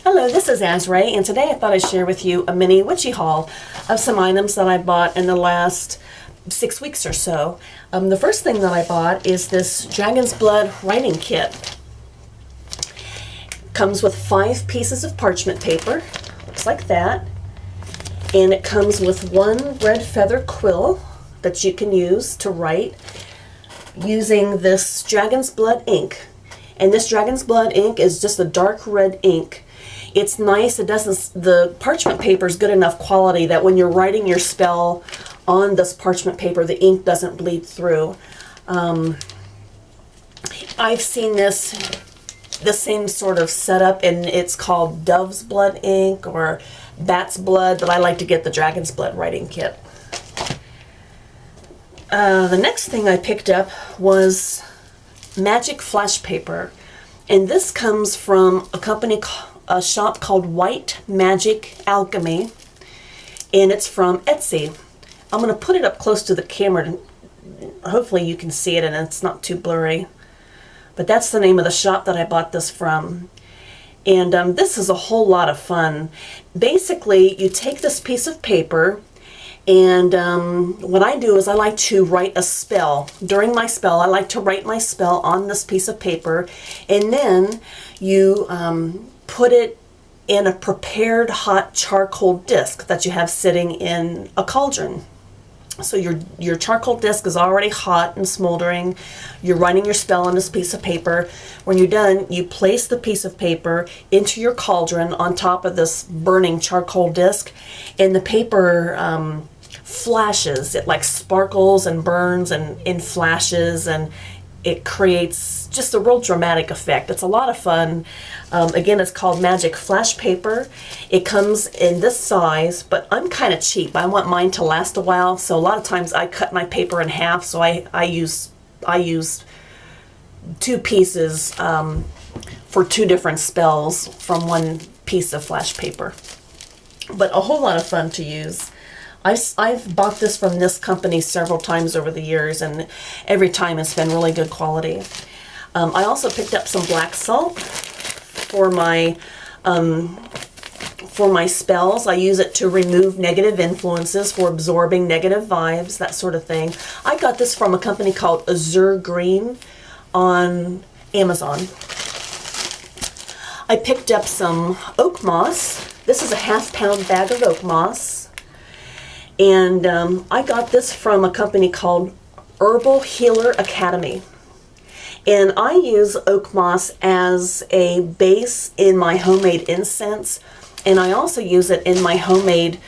Hello, this is Azrae, and today I thought I'd share with you a mini witchy haul of some items that I bought in the last 6 weeks or so. The first thing that I bought is this Dragon's Blood writing kit. Comes with 5 pieces of parchment paper, looks like that, and it comes with 1 red feather quill that you can use to write using this Dragon's Blood ink. And this Dragon's Blood ink is just a dark red ink. It's nice. The parchment paper is good enough quality that when you're writing your spell on this parchment paper, the ink doesn't bleed through. I've seen the same sort of setup, and it's called Dove's Blood ink or Bat's Blood, but I like to get the Dragon's Blood writing kit. The next thing I picked up was magic flash paper, and this comes from a shop called White Magic Alchemy, and it's from Etsy. I'm going to put it up close to the camera and hopefully you can see it and it's not too blurry, but that's the name of the shop that I bought this from. And this is a whole lot of fun. Basically, you take this piece of paper, and what I do is I like to write a spell. During my spell, I like to write my spell on this piece of paper, and then you put it in a prepared hot charcoal disc that you have sitting in a cauldron. So your charcoal disc is already hot and smoldering. You're writing your spell on this piece of paper. When you're done, you place the piece of paper into your cauldron on top of this burning charcoal disc, and the paper flashes. It like sparkles and burns and in flashes, and it creates just a real dramatic effect. It's a lot of fun. Again, it's called Magic Flash Paper. It comes in this size, but I'm kind of cheap. I want mine to last a while, so a lot of times I cut my paper in half, so I use 2 pieces for 2 different spells from 1 piece of flash paper. But a whole lot of fun to use. I've bought this from this company several times over the years, and every time it's been really good quality. I also picked up some black salt for my spells. I use it to remove negative influences, for absorbing negative vibes, that sort of thing. I got this from a company called Azure Green on Amazon. I picked up some oak moss. This is a half-pound bag of oak moss. And I got this from a company called Herbal Healer Academy. And I use oak moss as a base in my homemade incense. And I also use it in my homemade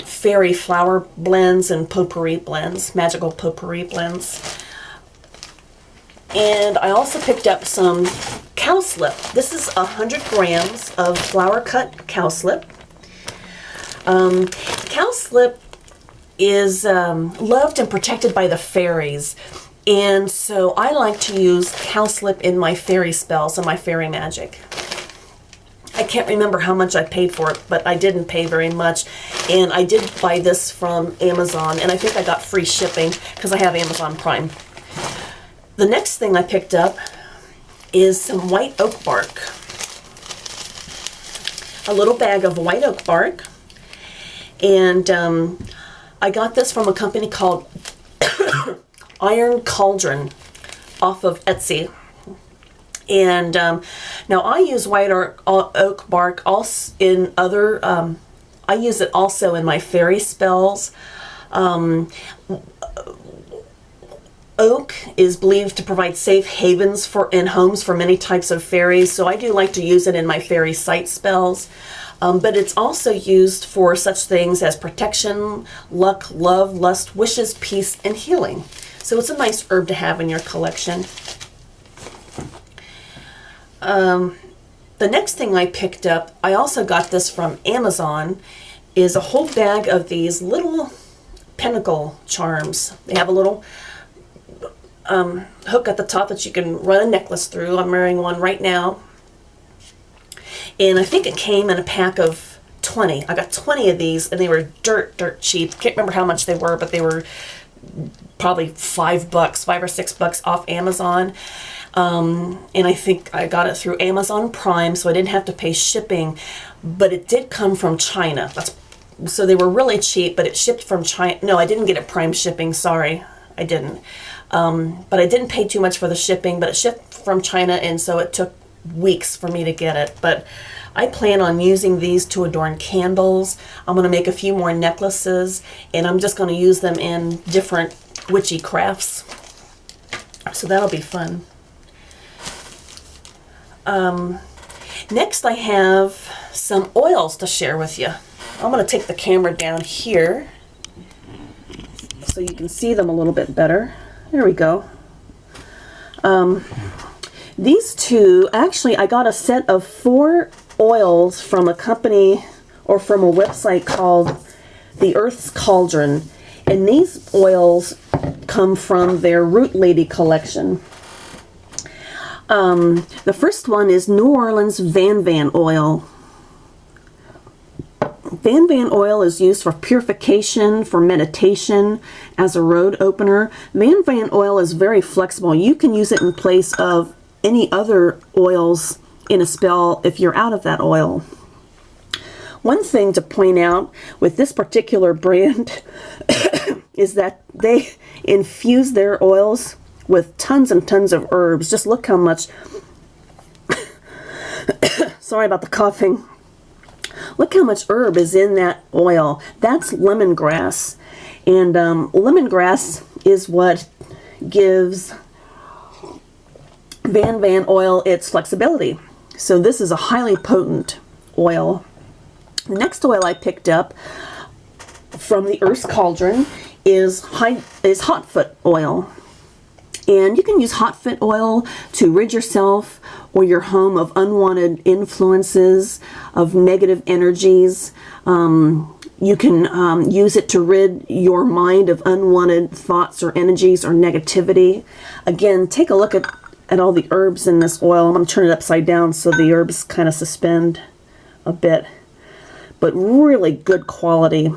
fairy flower blends and potpourri blends, magical potpourri blends. And I also picked up some cowslip. This is 100 grams of flower cut cowslip. Cowslip is loved and protected by the fairies, and so I like to use cowslip in my fairy spells and my fairy magic. I can't remember how much I paid for it, but I didn't pay very much, and I did buy this from Amazon, and I think I got free shipping because I have Amazon Prime. The next thing I picked up is some white oak bark. A little bag of white oak bark. And I got this from a company called Iron Cauldron off of Etsy. And now I use white oak bark also in other, I use it also in my fairy spells. Oak is believed to provide safe havens in homes for many types of fairies, so I do like to use it in my fairy sight spells. But it's also used for such things as protection, luck, love, lust, wishes, peace, and healing. So it's a nice herb to have in your collection. The next thing I picked up, I also got this from Amazon, is a whole bag of these little pentacle charms. They have a little hook at the top that you can run a necklace through. I'm wearing one right now. And I think it came in a pack of 20. I got 20 of these, and they were dirt cheap. Can't remember how much they were, but they were probably $5 or $6 off Amazon. And I think I got it through Amazon Prime, so I didn't have to pay shipping, but it did come from China. So they were really cheap, but it shipped from China. No, I didn't get it Prime shipping, sorry, I didn't. But I didn't pay too much for the shipping, but it shipped from China, and so it took weeks for me to get it. But I plan on using these to adorn candles. I'm going to make a few more necklaces, and I'm just going to use them in different witchy crafts. So that'll be fun. Next I have some oils to share with you. I'm going to take the camera down here so you can see them a little bit better. There we go. These two, actually I got a set of 4 oils from a company or from a website called The Earth's Cauldron. And these oils come from their Root Lady collection. The first one is New Orleans Van Van oil. Van Van oil is used for purification, for meditation, as a road opener. Van Van oil is very flexible. You can use it in place of any other oils in a spell if you're out of that oil. One thing to point out with this particular brand is that they infuse their oils with tons and tons of herbs. Just look how much, sorry about the coughing. Look how much herb is in that oil. That's lemongrass. And lemongrass is what gives Van Van oil its flexibility. So this is a highly potent oil. The next oil I picked up from the Earth's Cauldron is hot foot oil. And you can use hot foot oil to rid yourself or your home of unwanted influences, of negative energies. You can use it to rid your mind of unwanted thoughts or energies or negativity. Again, take a look at all the herbs in this oil. I'm going to turn it upside down so the herbs kind of suspend a bit. But really good quality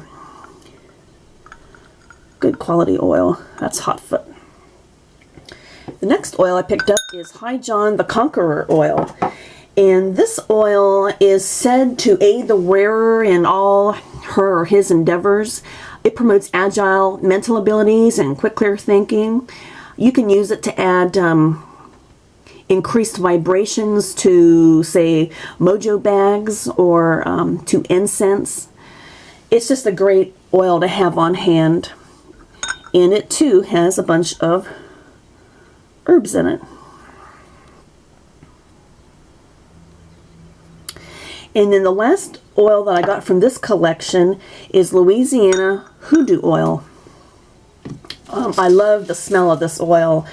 oil. That's hot foot. The next oil I picked up is High John the Conqueror oil. And this oil is said to aid the wearer in all her or his endeavors. It promotes agile mental abilities and quick, clear thinking. You can use it to add increased vibrations to, say, mojo bags or to incense. It's just a great oil to have on hand. And it too has a bunch of herbs in it. And then the last oil that I got from this collection is Louisiana Hoodoo oil. I love the smell of this oil.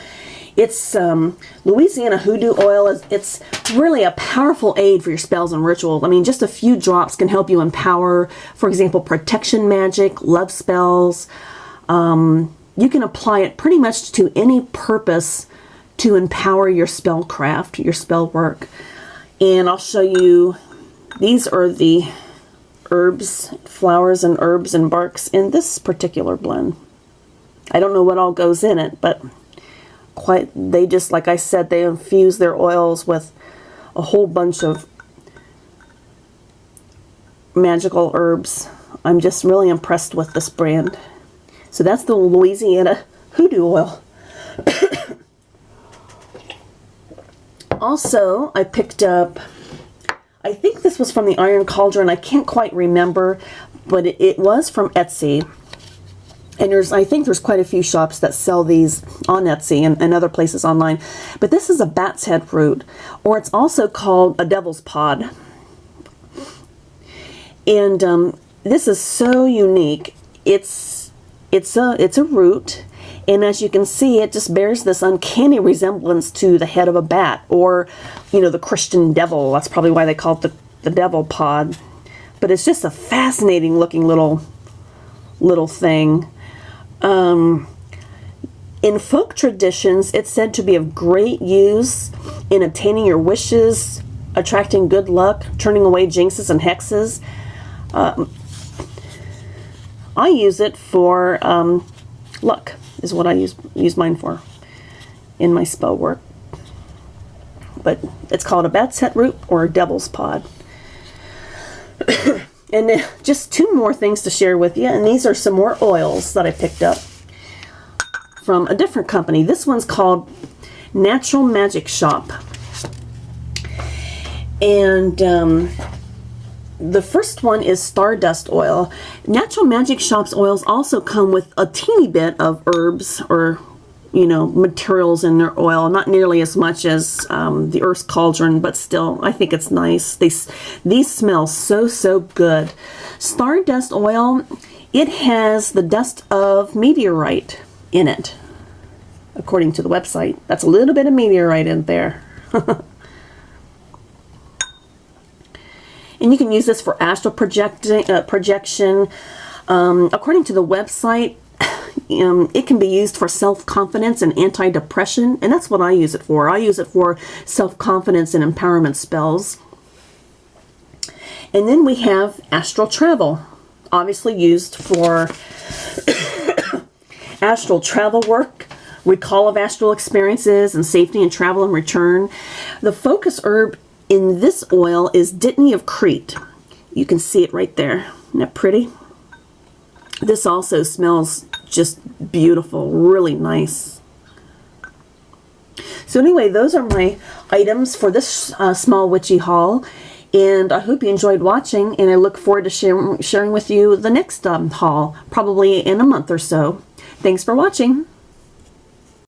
It's Louisiana Hoodoo oil. It's really a powerful aid for your spells and rituals. I mean, just a few drops can help you empower, for example, protection magic, love spells. You can apply it pretty much to any purpose to empower your spellcraft, your spell work. And I'll show you, these are the herbs, flowers and herbs and barks in this particular blend. I don't know what all goes in it, but they just, like I said, they infuse their oils with a whole bunch of magical herbs. I'm just really impressed with this brand. So that's the Louisiana Hoodoo oil. Also, I picked up, I think this was from the Iron Cauldron. I can't quite remember, but it was from Etsy. And I think there's quite a few shops that sell these on Etsy and other places online. But this is a bat's head root, or it's also called a devil's pod. And this is so unique. It's a root, and as you can see, it just bears this uncanny resemblance to the head of a bat, or, you know, the Christian devil. That's probably why they call it the devil pod. But it's just a fascinating looking little thing. In folk traditions, it's said to be of great use in obtaining your wishes, attracting good luck, turning away jinxes and hexes. I use it for luck, is what I use mine for in my spell work. but it's called a bat's head root or a devil's pod. And then just 2 more things to share with you, and these are some more oils that I picked up from a different company. This one's called Natural Magic Shop. And the first one is Stardust Oil. Natural Magic Shop's oils also come with a teeny bit of herbs or, you know, materials in their oil. Not nearly as much as the Earth's Cauldron, but still, I think it's nice. These smell so good. Stardust Oil, it has the dust of meteorite in it, according to the website. That's a little bit of meteorite in there. And you can use this for astral projection. According to the website, it can be used for self-confidence and anti-depression, and that's what I use it for. I use it for self-confidence and empowerment spells. And then we have astral travel, obviously used for astral travel work, recall of astral experiences, and safety in travel and return. The focus herb in this oil is Dittany of Crete. You can see it right there. Isn't that pretty? This also smells just beautiful, really nice. So anyway, those are my items for this small witchy haul, and I hope you enjoyed watching, and I look forward to sharing with you the next haul, probably in a month or so. Thanks for watching.